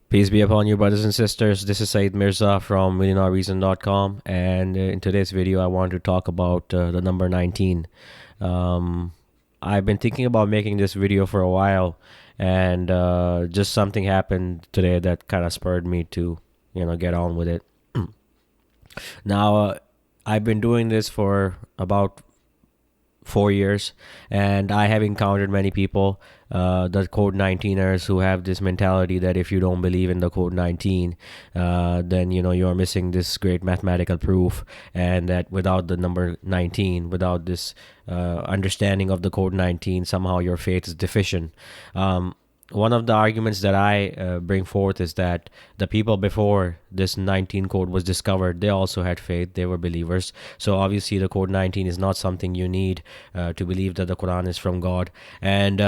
Peace be upon you, brothers and sisters. This is Saeed Mirza from MillionaireReason.com, and in today's video, I want to talk about the number 19. Um, I've been thinking about making this video for a while, and just something happened today that kind of spurred me to, get on with it. Now, I've been doing this for about 4 years, and I have encountered many people, the code 19ers, who have this mentality that if you don't believe in the code 19, then you're missing this great mathematical proof, and that without the number 19, without this understanding of the code 19, somehow your faith is deficient. One of the arguments that I bring forth is that the people before this 19 code was discovered, they also had faith, they were believers. So obviously the code 19 is not something you need to believe that the Qur'an is from God. And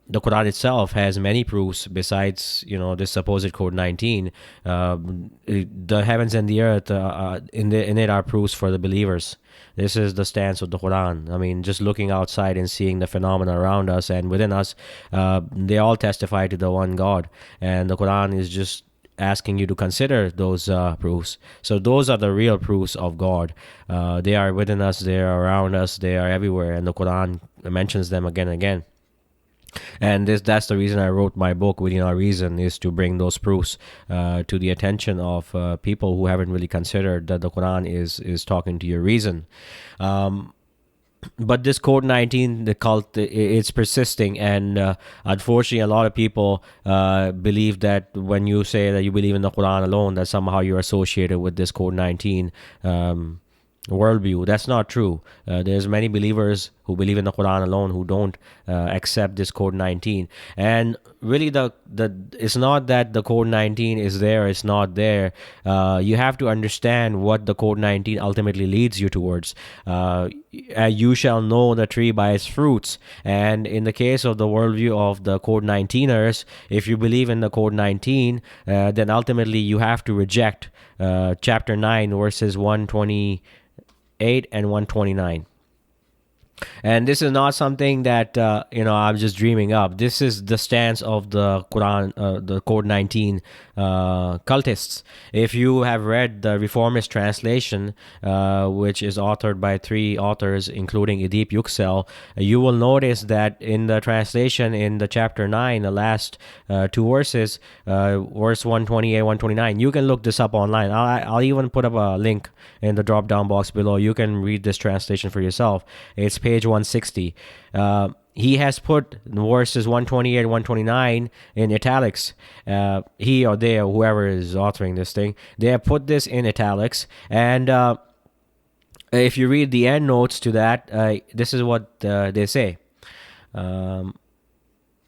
the Quran itself has many proofs besides, this supposed code 19. The heavens and the earth, in it are proofs for the believers. This is the stance of the Quran. I mean, just looking outside and seeing the phenomena around us and within us, they all testify to the one God. And the Quran is just asking you to consider those proofs. So those are the real proofs of God. They are within us, they are around us, they are everywhere. And the Quran mentions them again and again. And that's the reason I wrote my book, Within Our Reason, is to bring those proofs to the attention of people who haven't really considered that the Quran is talking to your reason. But this code 19, the cult, it's persisting, and unfortunately a lot of people believe that when you say that you believe in the Quran alone, that somehow you're associated with this code 19 worldview. That's not true. There's many believers who believe in the Quran alone who don't accept this code 19. And really, the it's not that the code 19 is there, it's not there. You have to understand what the code 19 ultimately leads you towards. You shall know the tree by its fruits. And in the case of the worldview of the code 19ers, if you believe in the code 19, then ultimately you have to reject chapter 9 verses 128 and 129. And this is not something that I'm just dreaming up. This is the stance of the Quran, the Code 19 cultists. If you have read the Reformist translation, which is authored by 3 authors, including Edip Yüksel, you will notice that in the translation in the chapter 9, the last 2 verses, verse 128, 129, you can look this up online. I'll even put up a link in the drop down box below. You can read this translation for yourself. It's page 160. He has put verses 128, 129 in italics. He or they or whoever is authoring this thing, they have put this in italics. And if you read the end notes to that, this is what they say.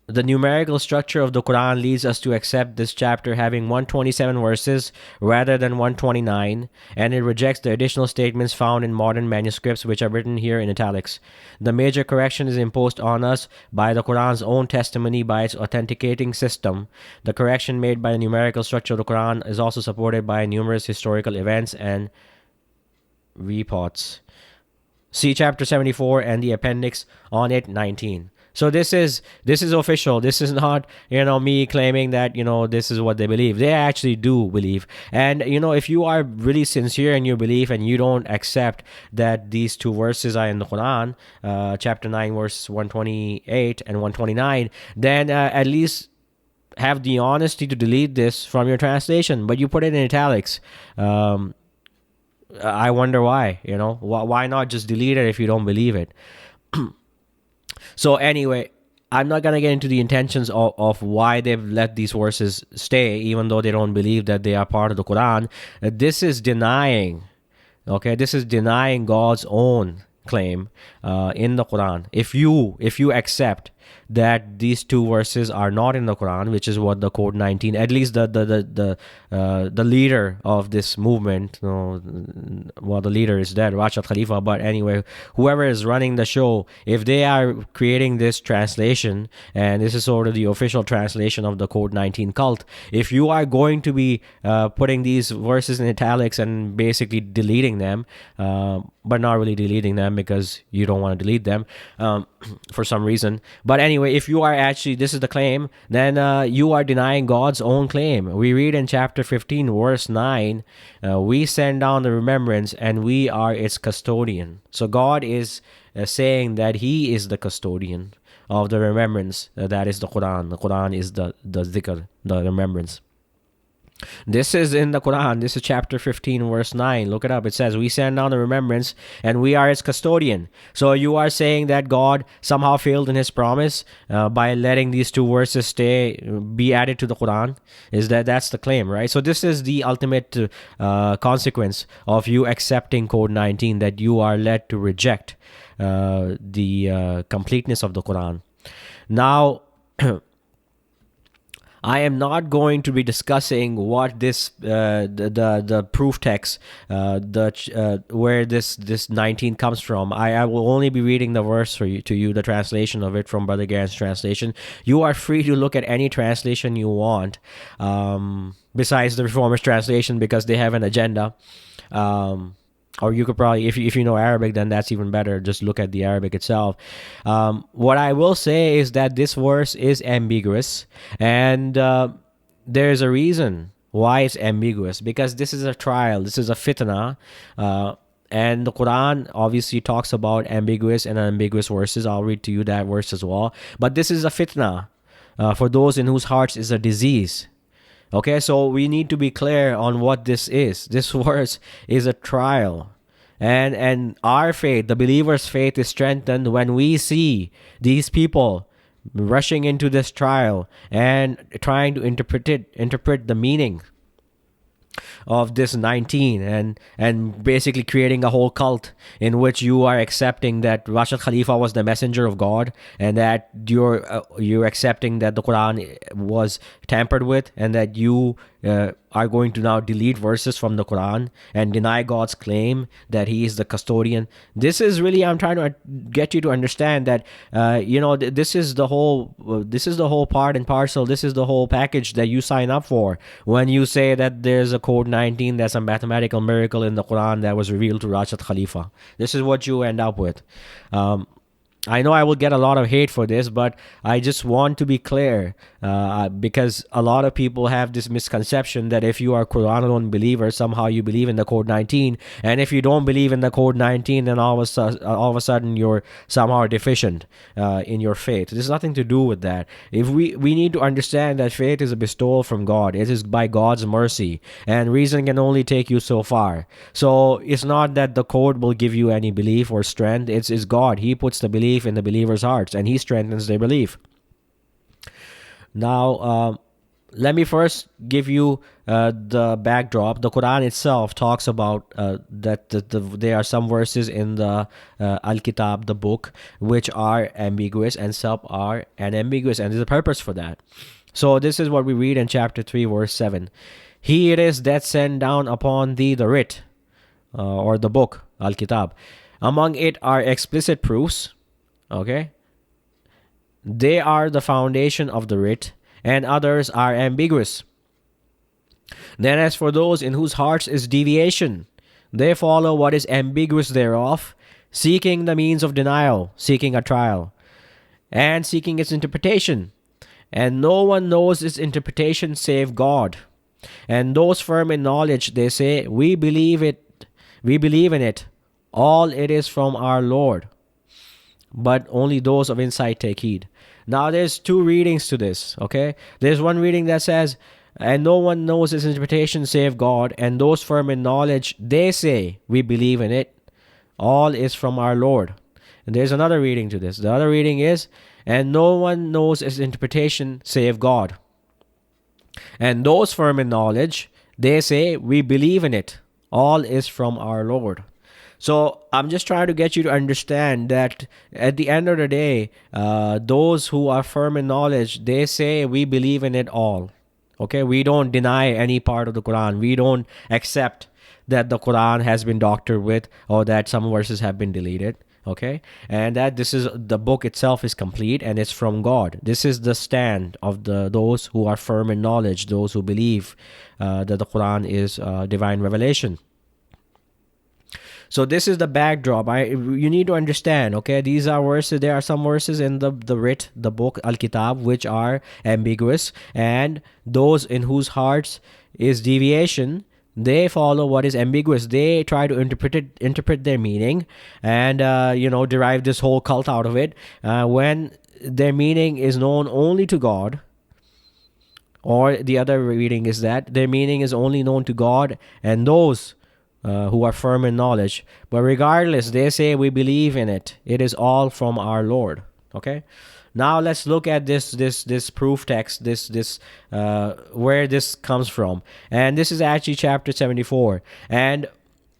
The numerical structure of the Quran leads us to accept this chapter having 127 verses rather than 129, and it rejects the additional statements found in modern manuscripts, which are written here in italics. The major correction is imposed on us by the Quran's own testimony by its authenticating system. The correction made by the numerical structure of the Quran is also supported by numerous historical events and reports. See chapter 74 and the appendix on it 19. So this is official. This is not, me claiming that, this is what they believe. They actually do believe. And, if you are really sincere in your belief and you don't accept that these 2 verses are in the Quran, chapter 9, verse 128 and 129, then at least have the honesty to delete this from your translation. But you put it in italics. I wonder why, why not just delete it if you don't believe it? So anyway, I'm not going to get into the intentions of why they've let these verses stay, even though they don't believe that they are part of the Quran. This is denying God's own claim in the Quran. If you accept that these 2 verses are not in the Quran, which is what the Code 19, at least the leader of this movement, well, the leader is dead, Rashad Khalifa, but anyway, whoever is running the show, if they are creating this translation, and this is sort of the official translation of the Code 19 cult, if you are going to be putting these verses in italics and basically deleting them, but not really deleting them because you don't want to delete them for some reason, but But anyway, if you are actually, this is the claim, then you are denying God's own claim. We read in chapter 15, verse 9, we send down the remembrance and we are its custodian. So God is saying that He is the custodian of the remembrance. That is the Qur'an. The Qur'an is the dhikr, the remembrance. This is in the Quran. This is chapter 15, verse 9. Look it up. It says, we send down the remembrance and we are its custodian. So you are saying that God somehow failed in his promise by letting these two verses be added to the Quran? That's the claim, right? So this is the ultimate consequence of you accepting Code 19, that you are led to reject the completeness of the Quran. Now, I am not going to be discussing what this the proof text where this 19 comes from. I will only be reading the verse to you, the translation of it from Brother Gant's translation. You are free to look at any translation you want, besides the Reformers translation, because they have an agenda. Or you could probably, if you know Arabic, then that's even better. Just look at the Arabic itself. What I will say is that this verse is ambiguous, and there's a reason why it's ambiguous, because this is a trial. This is a fitna. And the Quran obviously talks about ambiguous and unambiguous verses. I'll read to you that verse as well. But this is a fitna for those in whose hearts is a disease. Okay, so we need to be clear on what this is. This verse is a trial. And our faith, the believer's faith, is strengthened when we see these people rushing into this trial and trying to interpret the meaning of this 19, and basically creating a whole cult in which you are accepting that Rashid Khalifa was the messenger of God, and that you're accepting that the Quran was tampered with, and that you are going to now delete verses from the Quran and deny God's claim that He is the custodian. This is really, I'm trying to get you to understand that this is the whole part and parcel. This is the whole package that you sign up for when you say that there's a code 19, that's a mathematical miracle in the Quran that was revealed to Rashid Khalifa. This is what you end up with. I know I will get a lot of hate for this, but I just want to be clear, because a lot of people have this misconception that if you are Quran alone believer, somehow you believe in the Code 19, and if you don't believe in the Code 19, then all of a sudden you're somehow deficient in your faith. There's nothing to do with that. If we need to understand that faith is a bestowal from God. It is by God's mercy, and reason can only take you so far. So it's not that the Code will give you any belief or strength. It's God. He puts the belief in the believers' hearts, and He strengthens their belief. Now, let me first give you the backdrop. The Quran itself talks about that there are some verses in the Al-Kitab, the book, which are ambiguous, and some are unambiguous, and there's a purpose for that. So this is what we read in chapter 3, verse 7. He it is that sent down upon thee the writ, or the book, Al-Kitab. Among it are explicit proofs. Okay, they are the foundation of the writ, and others are ambiguous. Then as for those in whose hearts is deviation, they follow what is ambiguous thereof, seeking the means of denial, seeking a trial, and seeking its interpretation. And no one knows its interpretation save God. And those firm in knowledge, they say, we believe in it. All it is from our Lord. But only those of insight take heed. Now there's two readings to this, okay? There's one reading that says, and no one knows its interpretation save God, and those firm in knowledge, they say, we believe in it. All is from our Lord. And there's another reading to this. The other reading is, and no one knows its interpretation save God. And those firm in knowledge, they say, we believe in it. All is from our Lord. So I'm just trying to get you to understand that at the end of the day, those who are firm in knowledge, they say we believe in it all. Okay, we don't deny any part of the Quran. We don't accept that the Quran has been doctored with, or that some verses have been deleted. Okay, and that this is the book itself is complete and it's from God. This is the stand of those who are firm in knowledge, those who believe that the Quran is divine revelation. So this is the backdrop. You need to understand. Okay, these are verses. There are some verses in the book Al Kitab, which are ambiguous, and those in whose hearts is deviation, they follow what is ambiguous. They try to interpret their meaning, and derive this whole cult out of it. When their meaning is known only to God, or the other reading is that their meaning is only known to God and those who are firm in knowledge. But regardless, they say we believe in it. It is all from our Lord. Okay. Now let's look at this proof text. This where this comes from, and this is actually chapter 74. And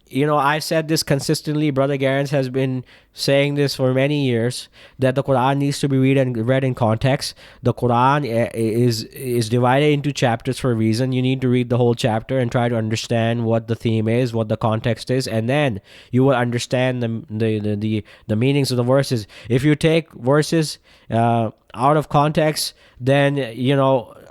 I've said this consistently. Brother Garens has been saying this for many years, that the Quran needs to be read in context. The Quran is divided into chapters for a reason. You need to read the whole chapter and try to understand what the theme is, what the context is, and then you will understand the meanings of the verses. If you take verses out of context, then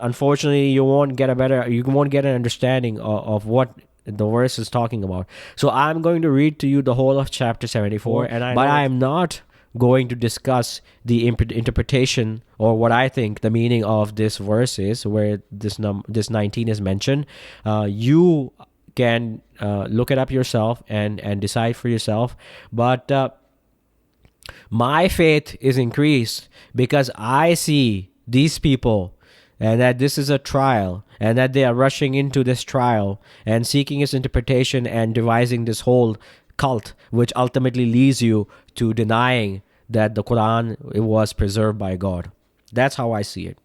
unfortunately you won't get an understanding of what the verse is talking about. So I'm going to read to you the whole of chapter 74, but I am not going to discuss the interpretation or what I think the meaning of this verse is, where this 19 is mentioned. You can look it up yourself and decide for yourself. But my faith is increased because I see these people, and that this is a trial, and that they are rushing into this trial and seeking its interpretation and devising this whole cult, which ultimately leads you to denying that the Quran, it was preserved by God. That's how I see it.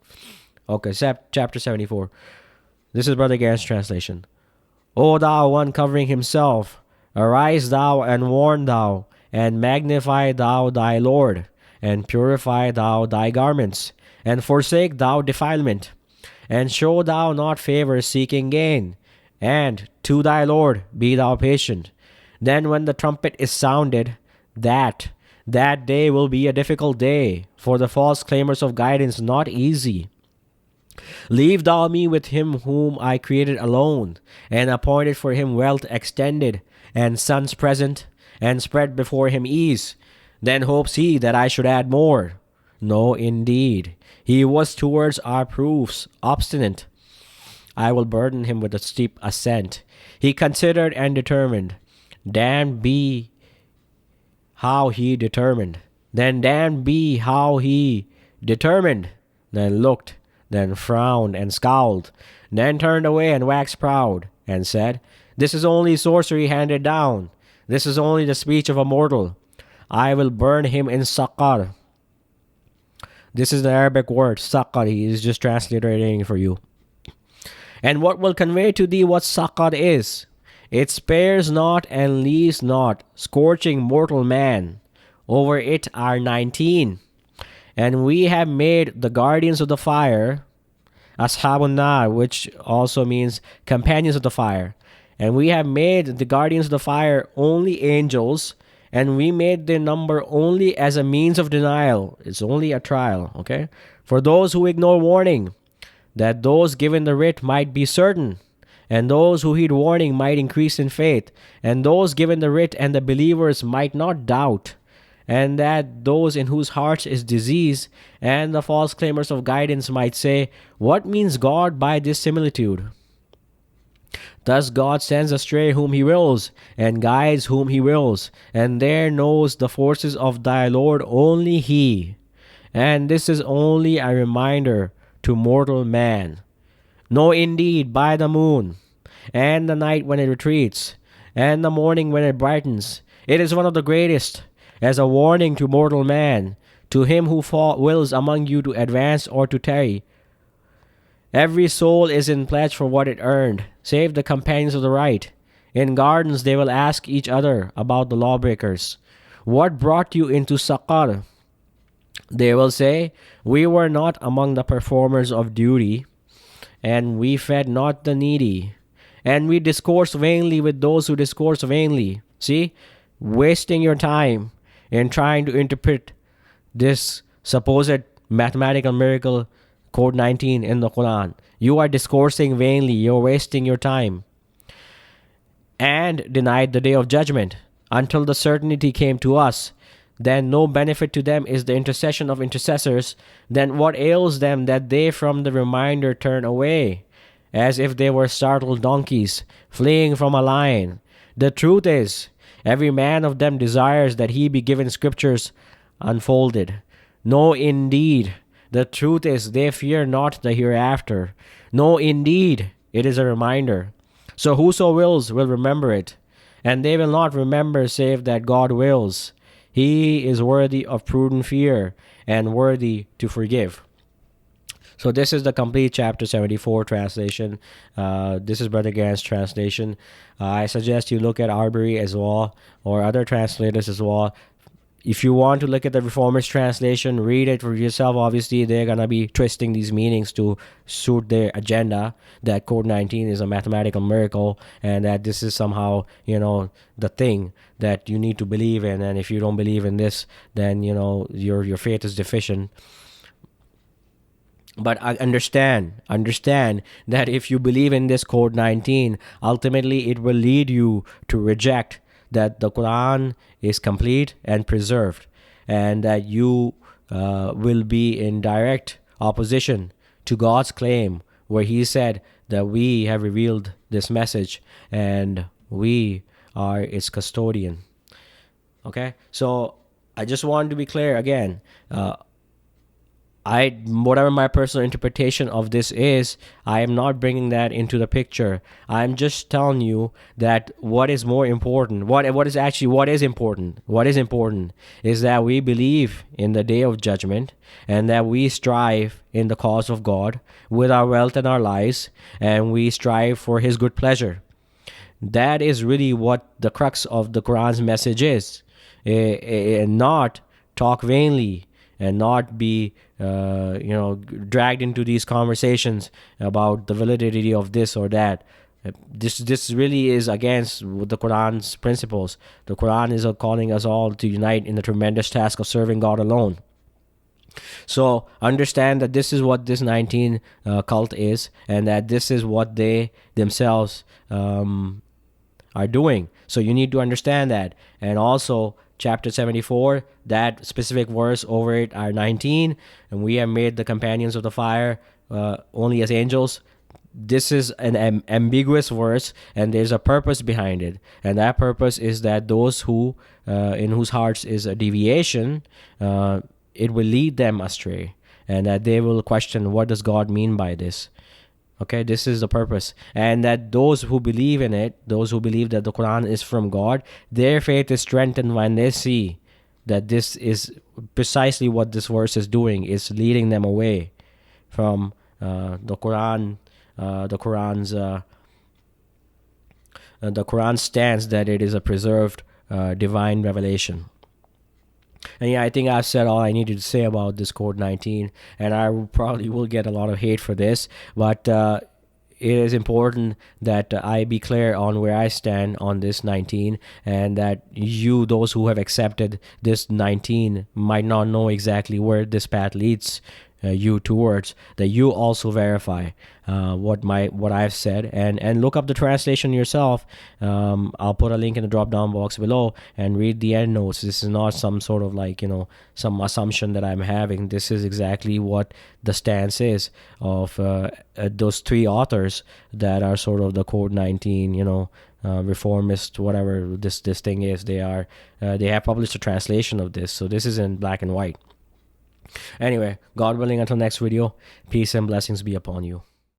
Okay, chapter 74. This is Brother Garens' translation. O thou one covering himself, arise thou and warn thou, and magnify thou thy Lord, and purify thou thy garments, and forsake thou defilement, and show thou not favor seeking gain, and to thy Lord be thou patient. Then when the trumpet is sounded, that day will be a difficult day, for the false claimers of guidance not easy. Leave thou me with him whom I created alone, and appointed for him wealth extended, and sons present, and spread before him ease. Then hopes he that I should add more. No, indeed, he was towards our proofs obstinate. I will burden him with a steep ascent. He considered and determined. Damned be how he determined. Then damned be how he determined. Then looked, then frowned and scowled. Then turned away and waxed proud, and said, This is only sorcery handed down. This is only the speech of a mortal. I will burn him in Saqar. This is the Arabic word, Saqar. He is just translating for you. And what will convey to thee what Saqar is? It spares not and leaves not, scorching mortal man. Over it are 19. And we have made the guardians of the fire, Ashabun Nar, which also means companions of the fire. And we have made the guardians of the fire only angels, and we made their number only as a means of denial. It's only a trial, okay? For those who ignore warning, that those given the writ might be certain, and those who heed warning might increase in faith, and those given the writ and the believers might not doubt, and that those in whose hearts is disease and the false claimers of guidance might say, What means God by this similitude? Thus God sends astray whom he wills, and guides whom he wills, and there knows the forces of thy Lord only he. And this is only a reminder to mortal man. No, indeed, by the moon, and the night when it retreats, and the morning when it brightens, it is one of the greatest, as a warning to mortal man, to him who wills among you to advance or to tarry. Every soul is in pledge for what it earned, save the companions of the right. In gardens they will ask each other about the lawbreakers. What brought you into Saqar? They will say, We were not among the performers of duty, and we fed not the needy, and we discoursed vainly with those who discourse vainly. See, wasting your time in trying to interpret this supposed mathematical miracle, Code 19 in the Quran. You are discoursing vainly. You're wasting your time. And denied the day of judgment. until the certainty came to us. Then no benefit to them is the intercession of intercessors. Then what ails them that they from the reminder turn away, as if they were startled donkeys, fleeing from a lion? The truth is, every man of them desires that he be given scriptures unfolded. No, indeed, the truth is, they fear not the hereafter. No, indeed, it is a reminder. So whoso wills will remember it, and they will not remember save that God wills. He is worthy of prudent fear and worthy to forgive. So this is the complete chapter 74 translation. This is Brother Gant's translation. I suggest you look at Arbery as well, or other translators as well. If you want to look at the Reformers translation, read it for yourself. Obviously, they're going to be twisting these meanings to suit their agenda, that code 19 is a mathematical miracle, and that this is somehow, the thing that you need to believe in. And if you don't believe in this, then, your faith is deficient. But I understand that if you believe in this code 19, ultimately it will lead you to reject that the Qur'an is complete and preserved, and that you will be in direct opposition to God's claim where he said that we have revealed this message and we are its custodian. Okay, so I just wanted to be clear again. Whatever my personal interpretation of this is, I am not bringing that into the picture. I'm just telling you that what is more important, what is important is that we believe in the day of judgment, and that we strive in the cause of God with our wealth and our lives, and we strive for his good pleasure. That is really what the crux of the Quran's message is, and not talk vainly, and not be dragged into these conversations about the validity of this or that. This really is against the Quran's principles. The Quran is calling us all to unite in the tremendous task of serving God alone. So understand that this is what this 19 cult is, and that this is what they themselves are doing. So you need to understand that. And also, chapter 74, that specific verse over it are 19, and we have made the companions of the fire only as angels. This is an ambiguous verse, and there's a purpose behind it, and that purpose is that those who in whose hearts is a deviation, it will lead them astray, and that they will question, what does God mean by this? Okay, this is the purpose. And that those who believe in it, those who believe that the Quran is from God, their faith is strengthened when they see that this is precisely what this verse is doing, is leading them away from the Quran. The Quran stands that it is a preserved divine revelation. And yeah, I think I've said all I needed to say about this code 19, and I probably will get a lot of hate for this, but it is important that I be clear on where I stand on this 19, and that you, those who have accepted this 19, might not know exactly where this path leads you towards, that you also verify what I've said, and look up the translation yourself. I'll put a link in the drop down box below, and read the end notes. This is not some sort of some assumption that I'm having. This is exactly what the stance is of those three authors that are sort of the code 19 reformist, whatever this thing is. They have published a translation of this, so this is in black and white. Anyway, God willing, until next video, peace and blessings be upon you.